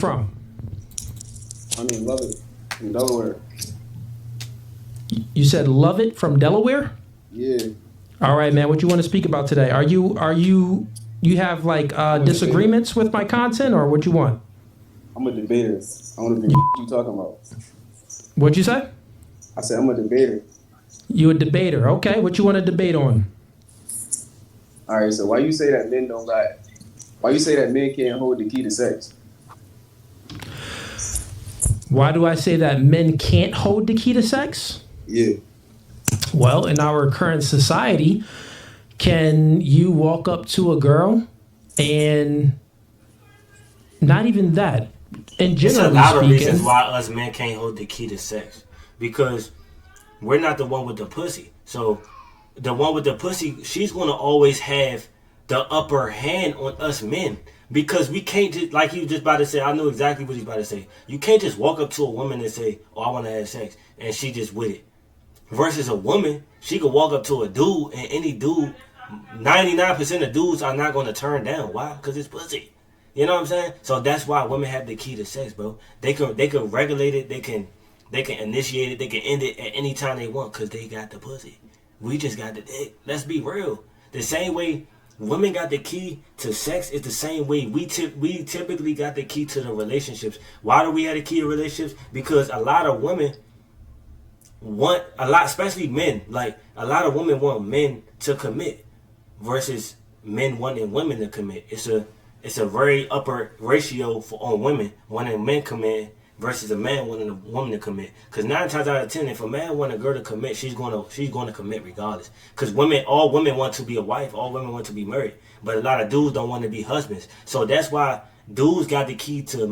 From? I mean, love it. From Delaware. You said love it from Delaware? Yeah. All right, man. What you want to speak about today? You have like disagreements with my content, or what you want? I'm a debater. I want to be what you talking about. What'd you say? I said I'm a debater. You a debater? Okay. What you want to debate on? All right. So why you say that men don't got? Why you say that men can't hold the key to sex? Why do I say that men can't hold the key to sex? Yeah. Well, in our current society, can you walk up to a girl and not even that? And It's a generally lot of reasons speaking, why us men can't hold the key to sex. Because we're not the one with the pussy. So the one with the pussy, she's gonna always have the upper hand on us men. Because we can't just, like you just about to say, I know exactly what he's about to say. You can't just walk up to a woman and say, oh, I want to have sex, and she just with it. Versus a woman, she could walk up to a dude, and any dude, 99% of dudes are not going to turn down. Why? Because it's pussy. You know what I'm saying? So that's why women have the key to sex, bro. They can regulate it, they can initiate it, they can end it at any time they want because they got the pussy. We just got the dick. Let's be real. The same way women got the key to sex is the same way we typically got the key to the relationships. Why do we have the key to relationships? Because a lot of women want especially men. Like a lot of women want men to commit versus men wanting women to commit. It's a very upper ratio on women wanting men commit versus a man wanting a woman to commit. Because 9 times out of 10, if a man want a girl to commit, she's gonna commit regardless. Because all women want to be a wife, all women want to be married, but a lot of dudes don't want to be husbands. So that's why dudes got the key to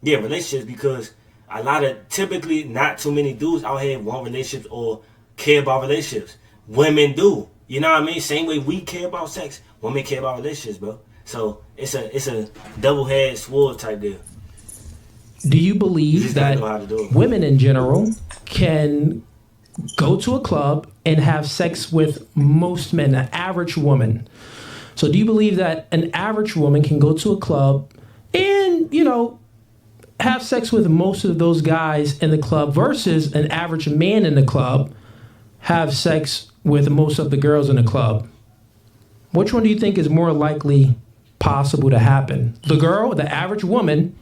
relationships, because a lot of typically not too many dudes out here want relationships or care about relationships. Women do. You know what I mean? Same way we care about sex, women care about relationships, bro. So it's a double-headed sword type deal. Do you believe that women in general can go to a club and have sex with most men, an average woman? So do you believe that an average woman can go to a club and, have sex with most of those guys in the club versus an average man in the club have sex with most of the girls in the club? Which one do you think is more likely possible to happen? The girl, the average woman,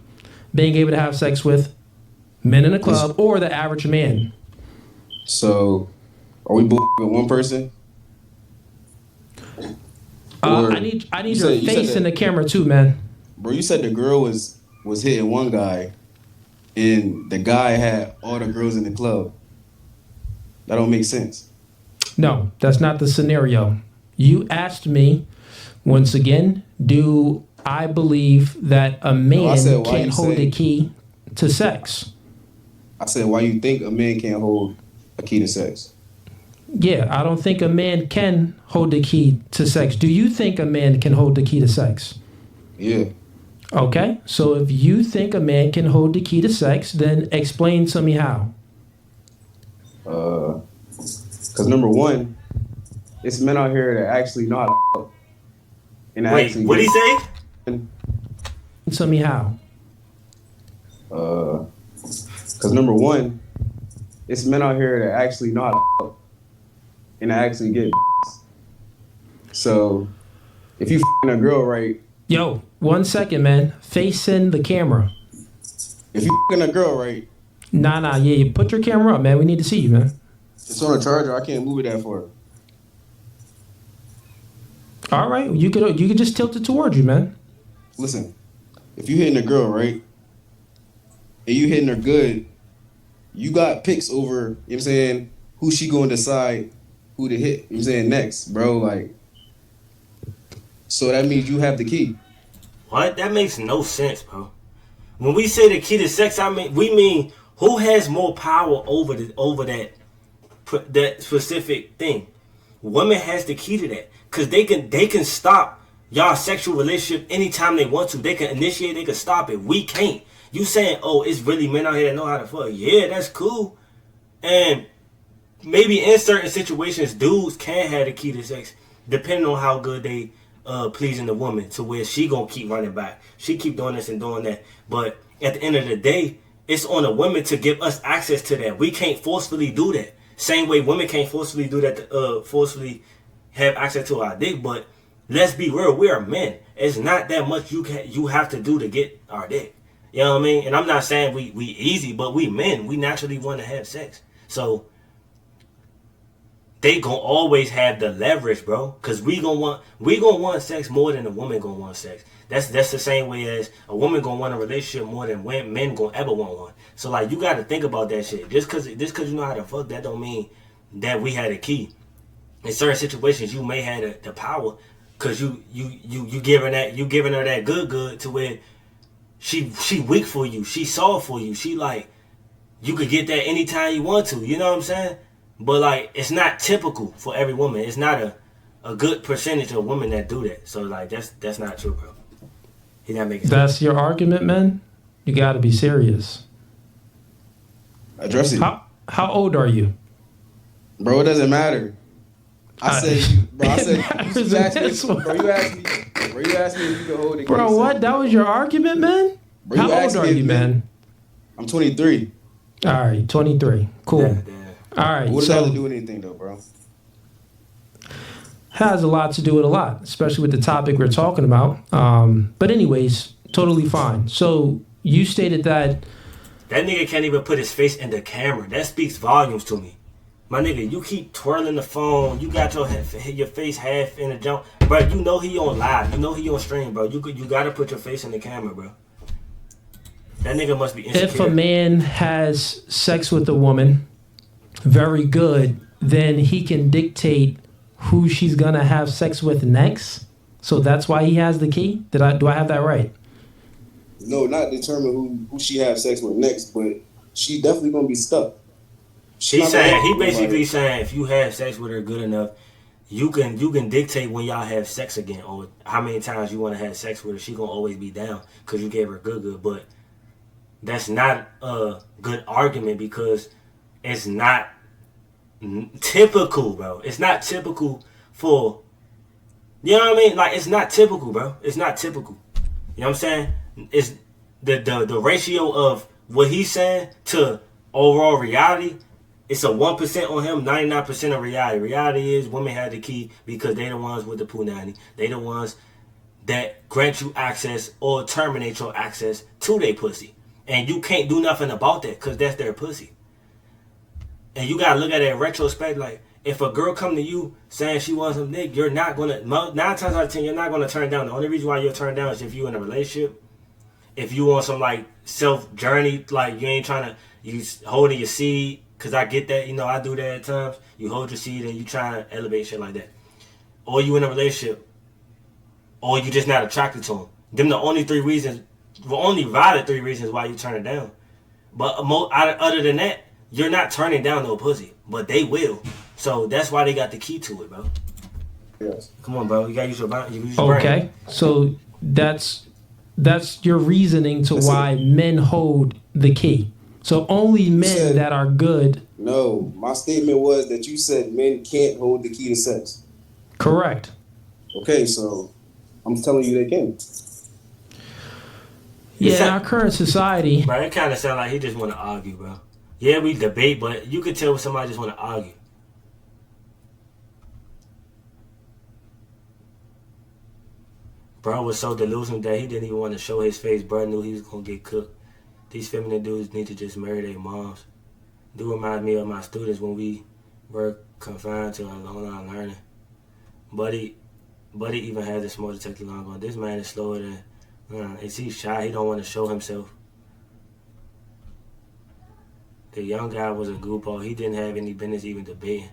being able to have sex with men in a club, or the average man? So, are we both with one person? I need your face in the camera too, man. Bro, you said the girl was hitting one guy, and the guy had all the girls in the club. That don't make sense. No, that's not the scenario. You asked me, once again, do I believe that a man can't hold the key to sex? I said, why you think a man can't hold a key to sex? Yeah, I don't think a man can hold the key to sex. Do you think a man can hold the key to sex? Yeah. Okay, so if you think a man can hold the key to sex, then explain to me how. Because number one, it's men out here that actually know how to fuck. And wait, what did he say? Tell me how. Because number one, it's men out here that actually know how to fuck and actually get. So if you a girl right. Yo, 1 second, man. Facing the camera. If you a girl right. Nah. Yeah, you put your camera up, man. We need to see you, man. It's on a charger. I can't move it that far. All right, you could just tilt it towards you, man. Listen, if you hitting a girl, right, and you hitting her good, you got picks over, you know what I'm saying, who she going to decide who to hit, you know what I'm saying, next, bro, like, so that means you have the key. What? That makes no sense, bro. When we say the key to sex, we mean who has more power over that specific thing. Women has the key to that. Because they can stop y'all sexual relationship anytime they want to. They can initiate, they can stop it. We can't. You saying, oh, it's really men out here that know how to fuck. Yeah, that's cool. And maybe in certain situations, dudes can have the key to sex, depending on how good they pleasing the woman to where she gonna keep running back. She keep doing this and doing that. But at the end of the day, it's on the women to give us access to that. We can't forcefully do that. Same way women can't forcefully do that. Forcefully have access to our dick. But let's be real, we are men. It's not that much you have to do to get our dick. You know what I mean? And I'm not saying we easy, but we men, we naturally want to have sex. So they gonna always have the leverage, bro. Cause we gonna want sex more than a woman gonna want sex. That's the same way as a woman gonna want a relationship more than men gonna ever want one. So like you gotta think about that shit. Just cause you know how to fuck, that don't mean that we had a key. In certain situations, you may have the power, cause you giving her that good to where she weak for you, she soft for you, she like you could get that anytime you want to. You know what I'm saying? But like it's not typical for every woman. It's not a good percentage of women that do that. So like that's not true, bro. He not making sense. That's your argument, man? You got to be serious. Address it. How old are you? Bro, it doesn't matter. You asked me if you could hold it. Bro, what? That was your argument, man? Bro, how old are you, man? I'm 23. All right, 23. Cool. Yeah. All right. What does that have to do with anything, though, bro? Has a lot to do with a lot, especially with the topic we're talking about. But anyways, totally fine. So you stated that nigga can't even put his face in the camera. That speaks volumes to me. My nigga, you keep twirling the phone. You got your face half in the jump. Bro, you know he on live. You know he on stream, bro. You got to put your face in the camera, bro. That nigga must be insecure. If a man has sex with a woman, very good, then he can dictate who she's going to have sex with next. So that's why he has the key? Do I have that right? No, not determine who she have sex with next, but she definitely going to be stuck. He basically saying if you have sex with her good enough, you can dictate when y'all have sex again or how many times you want to have sex with her. She gonna always be down because you gave her good. But that's not a good argument because it's not typical, bro. It's not typical for, you know what I mean? Like it's not typical, bro. It's not typical. You know what I'm saying? It's the ratio of what he's saying to overall reality. It's a 1% on him, 99% of reality. Reality is women have the key because they the ones with the punani. They the ones that grant you access or terminate your access to their pussy. And you can't do nothing about that because that's their pussy. And you gotta look at it in retrospect. Like, if a girl come to you saying she wants some dick, you're not gonna, 9 times out of 10, you're not gonna turn down. The only reason why you'll turn down is if you in a relationship. If you want some, like, self-journey, like, you ain't trying to, you holding your seed. Because I get that, you know, I do that at times. You hold your seed and you try and elevate shit like that. Or you in a relationship. Or you just not attracted to them. Them the only valid 3 reasons why you turn it down. But other than that, you're not turning down no pussy. But they will. So that's why they got the key to it, bro. Yes. Come on, bro. You got to use your brain. Okay. So that's your reasoning to why men hold the key. So only men that are good. No, my statement was that you said men can't hold the key to sex. Correct. Okay, so I'm telling you they can. Yeah, in our current society. Bro, it kind of sounds like he just want to argue, bro. Yeah, we debate, but you could tell when somebody just want to argue. Bro was so delusional that he didn't even want to show his face. Bro knew he was going to get cooked. These feminine dudes need to just marry their moms. Do remind me of my students when we were confined to online learning. Buddy even has a smoke detector long on. This man is slower than, is he shy? He don't want to show himself. The young guy was a goofball. He didn't have any business even debating.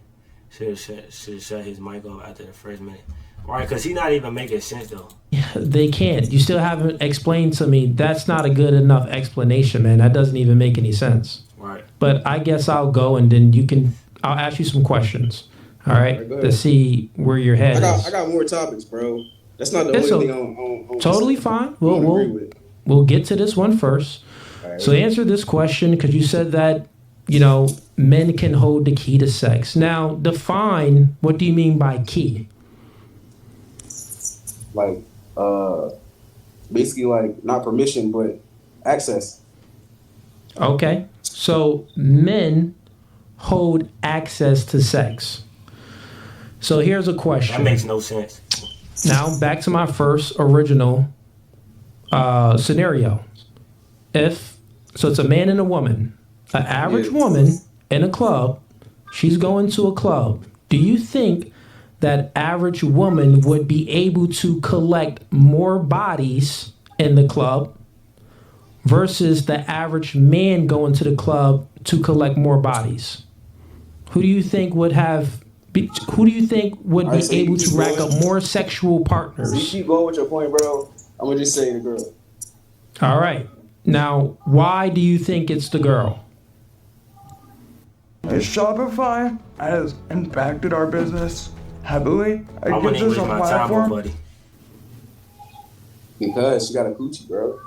Should shut his mic off after the first minute. Right, because he's not even making sense, though. Yeah, they can't. You still haven't explained to me. That's not a good enough explanation, man. That doesn't even make any sense. Right. But I guess I'll go and then I'll ask you some questions. All right? To see where your head is. I got more topics, bro. That's not the only thing on totally fine. We'll get to this one first. Right, so answer this question because you said that, men can hold the key to sex. Now, define what do you mean by key? like basically like not permission but access. Okay. So men hold access to sex. So here's a question. That makes no sense. Now back to my first original scenario. If so, it's a man and a woman. An average woman in a club. She's going to a club. Do you think that average woman would be able to collect more bodies in the club versus the average man going to the club to collect more bodies? Who do you think would be able to rack up more sexual partners? You keep going with your point, bro. I'm gonna just say the girl. All right. Now, why do you think it's the girl? Shopify has impacted our business heavily. I wouldn't gives us waste a my time, platform. buddy. Because she got a coochie, bro.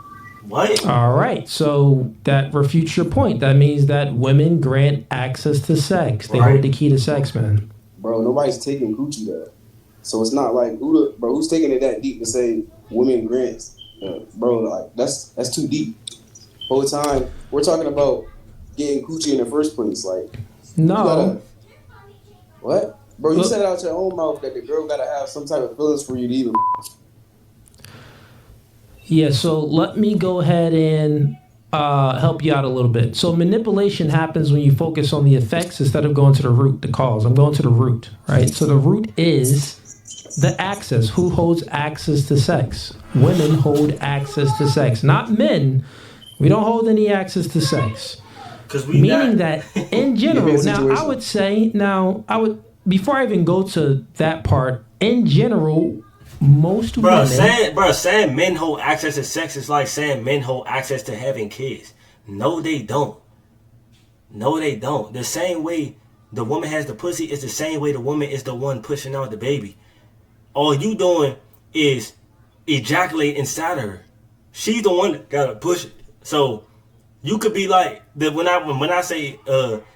What? All right. So that refutes your point. That means that women grant access to sex. They hold the key to sex, man. Bro, nobody's taking coochie there. So it's not like who's taking it that deep to say women grants? Bro, like that's too deep. Whole time we're talking about getting coochie in the first place. Like no, what? Bro, you said it out your own mouth that the girl gotta have some type of feelings for you to even. Yeah. So let me go ahead and help you out a little bit. So manipulation happens when you focus on the effects instead of going to the root, the cause. I'm going to the root, right? So the root is the access. Who holds access to sex? Women hold access to sex, not men. We don't hold any access to sex. Meaning that in general, before I even go to that part, in general, most women... saying men hold access to sex is like saying men hold access to having kids. No, they don't. No, they don't. The same way the woman has the pussy is the same way the woman is the one pushing out the baby. All you doing is ejaculate inside of her. She's the one that gotta push it. So you could be like when I say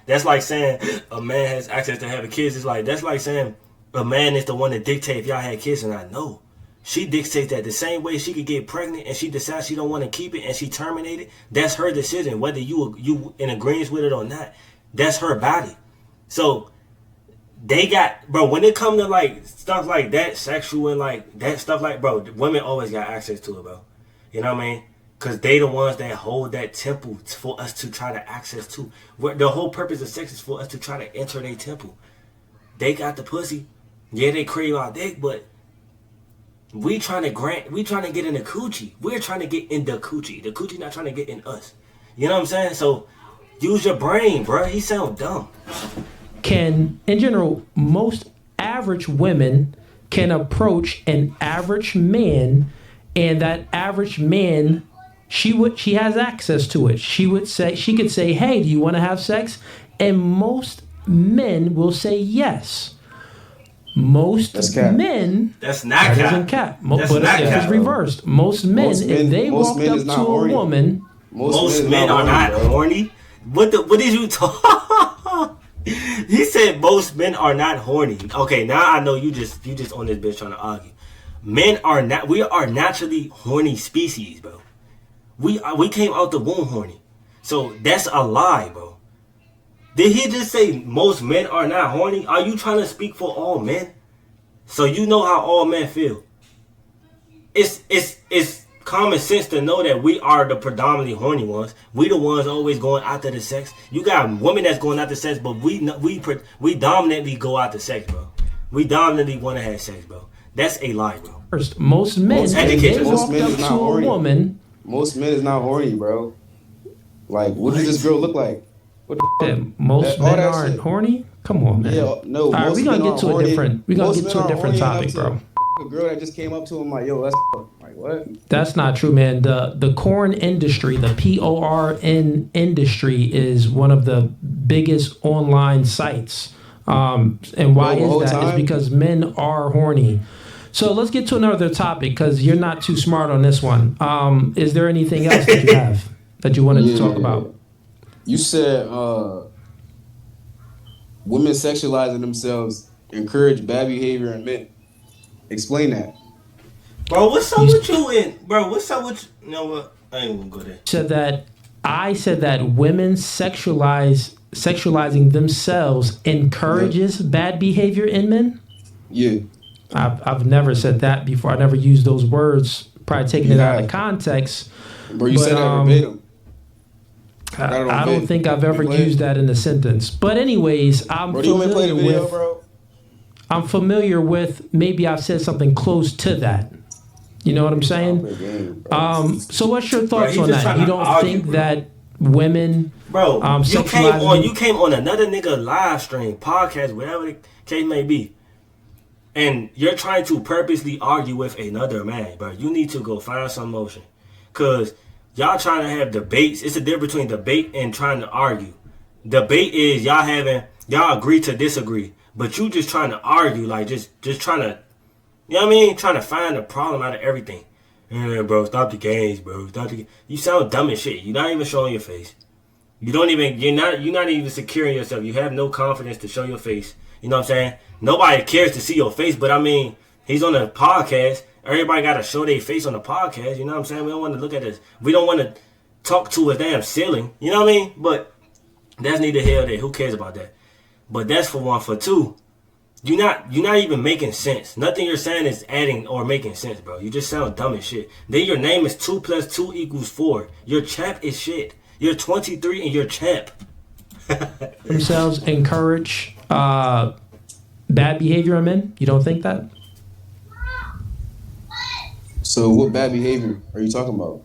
that's like saying a man has access to having kids. It's like that's like saying a man is the one that dictate if y'all had kids or not. No, she dictates that the same way she could get pregnant and she decides she don't want to keep it and she terminate it. That's her decision whether you in agreement with it or not. That's her body. So they got, bro, when it come to like stuff like that, sexual and like that stuff, like, bro, women always got access to it, bro. You know what I mean? Because they the ones that hold that temple for us to try to access to. The whole purpose of sex is for us to try to enter their temple. They got the pussy. Yeah, they crave our dick, but we trying to get in the coochie. We're trying to get in the coochie. The coochie not trying to get in us. You know what I'm saying? So use your brain, bro. He sound dumb. In general, most average women can approach an average man, and that average man, she has access to it. She could say, "Hey, do you want to have sex?" And most men will say yes. Most men, that's not cap. That isn't cap. It's reversed. Most men, if they walked up to a woman, most men are not horny. What did you talk? He said most men are not horny. Okay, now I know you just on this bitch trying to argue. Men are not. We are naturally horny species, bro. We came out the womb horny. So that's a lie, bro. Did he just say most men are not horny? Are you trying to speak for all men? So you know how all men feel. It's common sense to know that we are the predominantly horny ones. We the ones always going after the sex. You got women that's going after sex, but we dominantly go after sex, bro. We dominantly want to have sex, bro. That's a lie, bro. First, most men is not horny, bro. Like, what does this girl look like? Most men aren't horny? Come on, man. Yeah, no. All right, we're gonna get to a different topic, bro. A girl that just came up to him like, yo, that's like what? That's not true, man. The porn industry, the PORN industry, is one of the biggest online sites. And why is that? It's because men are horny. So let's get to another topic because you're not too smart on this one. Is there anything else that you have that you wanted to talk about? You said women sexualizing themselves encourage bad behavior in men. Explain that. Bro, what's up with you and bro? What's up with you? You know what? I ain't gonna go there. I said that women sexualizing themselves encourages bad behavior in men. Yeah. I've never said that before. I never used those words. Probably taking it out of context. Bro, you said that verbatim. I don't think I've ever used that in a sentence. But anyways, I'm familiar with. Maybe I've said something close to that. You know what I'm saying? So what's your thoughts on that? You don't think that women, bro? You came on another nigga live stream, podcast, whatever the case may be, and you're trying to purposely argue with another man, bro. You need to go find some motion, cause y'all trying to have debates. It's a difference between debate and trying to argue. Debate is y'all agree to disagree, but you just trying to argue, like just trying to. You know what I mean? Trying to find a problem out of everything. Yeah, bro, stop the games, bro. You sound dumb as shit. You're not even showing your face. You're not even securing yourself. You have no confidence to show your face. You know what I'm saying? Nobody cares to see your face, but I mean, he's on a podcast. Everybody got to show their face on the podcast. You know what I'm saying? We don't want to look at this. We don't want to talk to a damn ceiling. You know what I mean? But that's neither here nor there. Who cares about that? But that's for one. For two, You're not even making sense. Nothing you're saying is adding or making sense, bro. You just sound dumb as shit. Then your name is 2 + 2 = 4. Your champ is shit. You're 23 and you're champ. Themselves encourage bad behavior in men? You don't think that? So what bad behavior are you talking about?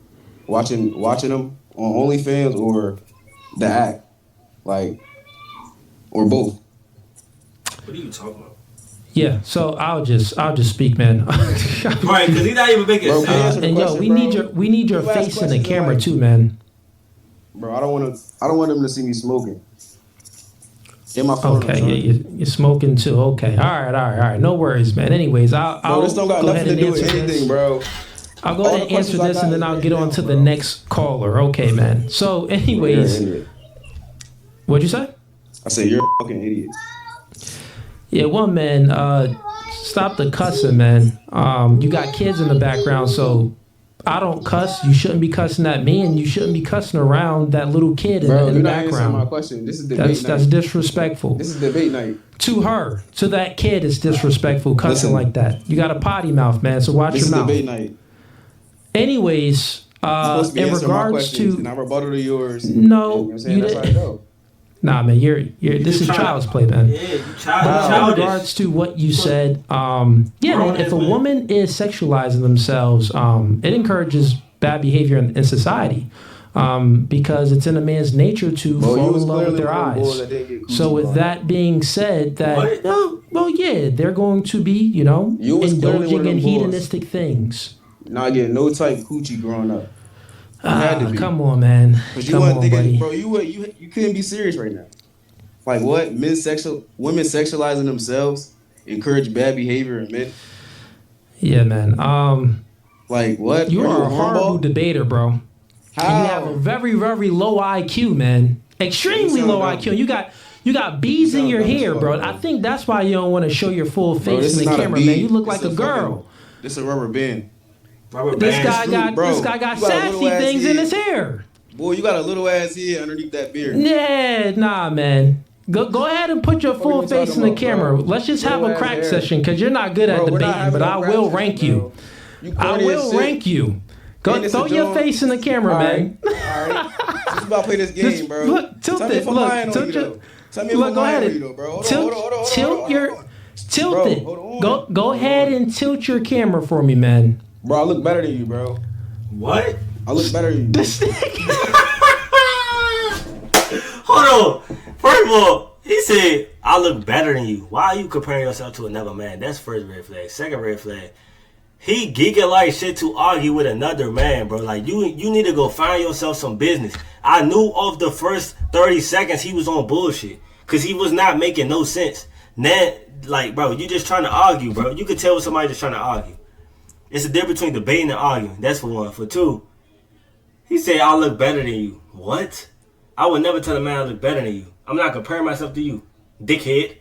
Watching them on OnlyFans or the act? Like, or both? What are you talking about? Yeah, so I'll just speak, man. Right, because he's not even making sense. And yo, we need your face in the camera too, man. Bro, I don't want them to see me smoking. Get my phone. Okay, you're smoking too. Okay, all right. No worries, man. Anyways, I'll this don't got go nothing ahead to and do answer with anything, this. bro. I'll go ahead and answer this, and then I'll get on to the next caller. Okay, man. So, anyways, what'd you say? I said you're a fucking idiot. Yeah, well, man, stop the cussing, man. You got kids in the background, so I don't cuss. You shouldn't be cussing at me, and you shouldn't be cussing around that little kid in the background. You're not answering my question. This is debate night. That's disrespectful. This is debate night. To her, to that kid, it's disrespectful cussing like that. You got a potty mouth, man, so watch your mouth. This is debate night. Anyways, in regards to... And I rebuttal to yours. No, you that's how it go. Nah, man, this is child's play, man. Yeah, in regards to what you said, man, if a woman is sexualizing themselves, it encourages bad behavior in society, because it's in a man's nature to fall in love with their eyes. So with that being said, they're going to be, indulging in hedonistic things. Not getting no type coochie growing up. Come on, man. Come on, buddy. Bro, you couldn't be serious right now. Like what? Women sexualizing themselves encourage bad behavior in men. Yeah, man. Like what? You are a horrible debater, bro. How? And you have a very, very low IQ, man. Extremely low IQ. You got bees in your hair, bro. I think that's why you don't want to show your full face in the camera, man. You look like a girl. This is a rubber band. This guy got sassy things in his hair. Boy, you got a little ass head underneath that beard. Yeah, nah, man. Go ahead and put your full face in the camera. Let's just have a crack session, because you're not good at debating, but I will rank you. I will rank you. Go throw your face in the camera, man. All right. Just about to play this game, bro. Look, tilt it. Look, go ahead and tilt it. Go ahead and tilt your camera for me, man. Bro, I look better than you, bro. What? I look better than you. Hold on. First of all, he said, I look better than you. Why are you comparing yourself to another man? That's first red flag. Second red flag. He geeking like shit to argue with another man, bro. Like, you need to go find yourself some business. I knew off the first 30 seconds he was on bullshit, because he was not making no sense. Now, like, bro, you just trying to argue, bro. You could tell when somebody just trying to argue. It's a difference between debating and arguing. That's for one. For two, he said, I look better than you. What? I would never tell a man I look better than you. I'm not comparing myself to you, dickhead.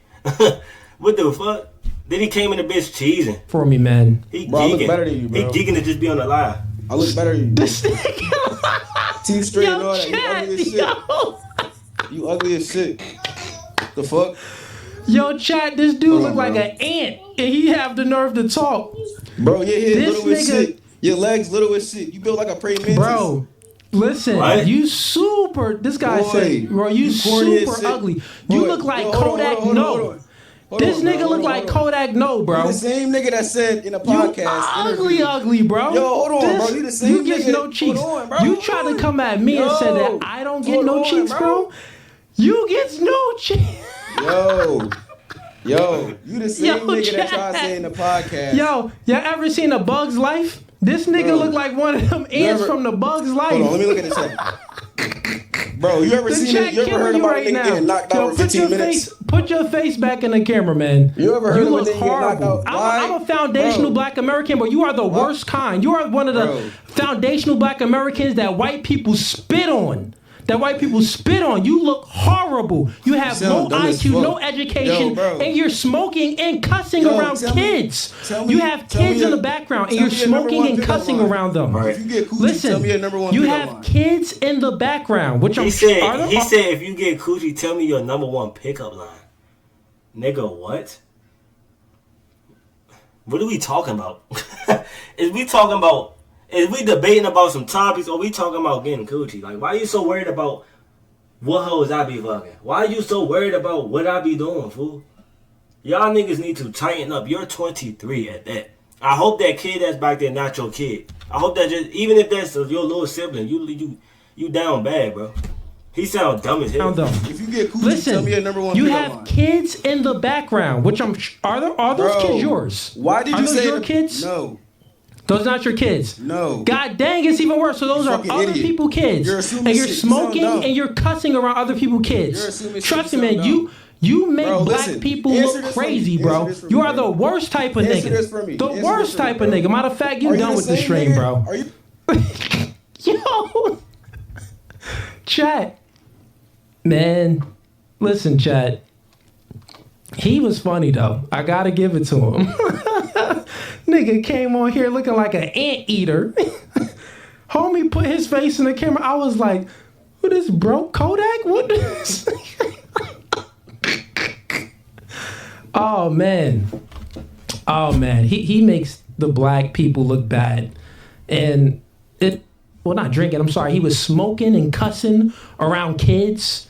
What the fuck? Then he came in the bitch cheesing. For me, man. He Bro, I look better than you, bro. He geeking to just be on the live. I look better than you. This nigga. Teeth straight and all that. Chad, You ugly as shit. You ugly as shit. The fuck? Yo, Chad, this dude look like an ant, and he have the nerve to talk. Bro, yeah, This little as nigga- shit. Your legs little as shit. You built like a praying mantis. Bro, listen, What? you super. This guy Boy, said, bro, you you corny as super shit. ugly. You Boy, look like yo, hold on, Kodak hold on, No. hold on. Hold This on, nigga bro, look hold on, like hold on. Kodak No, You bro. the same nigga that said in a You podcast ugly, interview. ugly, bro. Yo, hold on, bro. You the same You get nigga. no cheeks. Hold on, bro. You Hold try to on. come at me and say Yo, that I don't get hold no on, cheeks, bro. You get no cheeks. Yo, you the same Yo, nigga that Chad. tried to say in the podcast. Yo, y'all ever seen A Bug's Life? This nigga Bro. look like one of them ants ever- from The Bug's Life. Hold on, let me look at the chat. Bro, you ever The seen chat it? You ever killing heard you about right a nigga now. getting knocked out Yo, for 15 minutes? put your face back in the camera, man. You ever heard of a look nigga getting knocked horrible. out? Why? I'm a foundational Bro. black American, but you are the worst kind. You are one of the Bro. foundational black Americans that white people spit on. You look horrible. You have sound no dumb as IQ, fuck. no education, Yo, bro. and you're smoking and cussing Yo, around tell me- kids. tell me- You have tell me kids your- in the background, and tell you're me your number smoking one and pickup cussing line. around them. Right. If you get coochie, Listen, tell me your number one you pickup have line. kids in the background, which I'm He sure. said if you get coochie, tell me your number one pickup line. Nigga, what? What are we talking about? Is we debating about some topics, or we talking about getting coochie? Like, why are you so worried about what hoes I be fucking? Why are you so worried about what I be doing, fool? Y'all niggas need to tighten up. You're 23 at that. I hope that kid that's back there not your kid. I hope that even if that's your little sibling, you down bad, bro. He sound dumb as hell. If you get coochie, tell me your number one you pickup have line. kids in the background, which are those Bro, kids yours? Why did Are you those say your kids? No. Those are not your kids. No. God dang, it's even worse. So those You are fucking other idiot. people's kids, You're assuming and you're shit. You sound smoking dumb. and you're cussing around other people's kids. You're assuming shit. Trust You me, man. sound You make Bro, black listen. people Answer look this for me. crazy, Answer bro. this for You me, are bro. the worst type of Answer nigga. this for me. The Answer worst this for me, type of bro. nigga. Matter of fact, you Are done the with the same stream, nigga? bro. Are you? Yo, chat, man. Listen, chat. He was funny though. I gotta give it to him. Nigga came on here looking like an anteater. Homie put his face in the camera. I was like, "Who this broke Kodak? What this?" Oh man. He makes the black people look bad, and well, not drinking. I'm sorry. He was smoking and cussing around kids.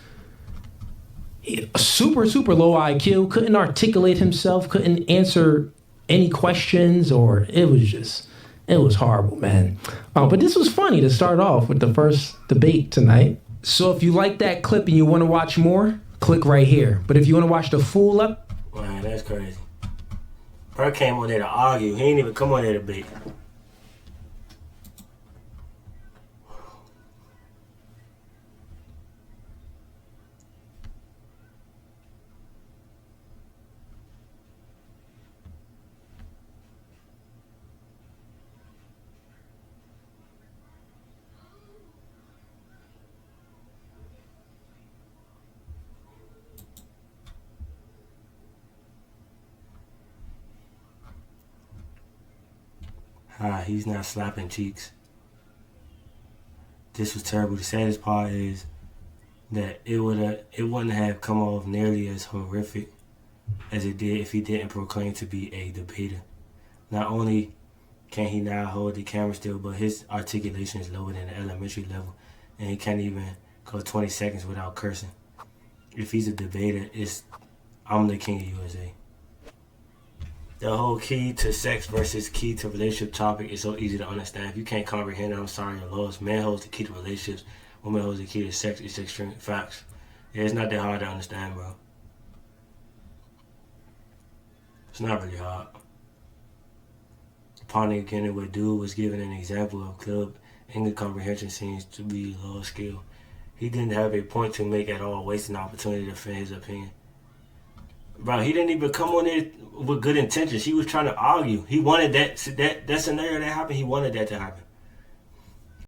Super low IQ. Couldn't articulate himself. Couldn't answer any questions, or it was horrible, man. But this was funny to start off with the first debate tonight. So if you like that clip and you want to watch more, click right here. But if you want to watch the full up, Man, that's crazy. Bro came on there to argue. He ain't even come on there to debate. He's not slapping cheeks. This was terrible. The saddest part is that it wouldn't have come off nearly as horrific as it did if he didn't proclaim to be a debater. Not only can he now hold the camera still, but his articulation is lower than the elementary level, and he can't even go 20 seconds without cursing. If he's a debater, I'm the king of USA. The whole key to sex versus key to relationship topic is so easy to understand. If you can't comprehend it, I'm sorry, you're lost. Man holds the key to relationships. Woman holds the key to sex. It's extreme facts. Yeah, it's not that hard to understand, bro. It's not really hard. Partner again with dude was given an example of club English comprehension seems to be low skill. He didn't have a point to make at all, wasting the opportunity to defend his opinion. Bro, he didn't even come on there with good intentions. He was trying to argue. He wanted that scenario that happened. He wanted that to happen.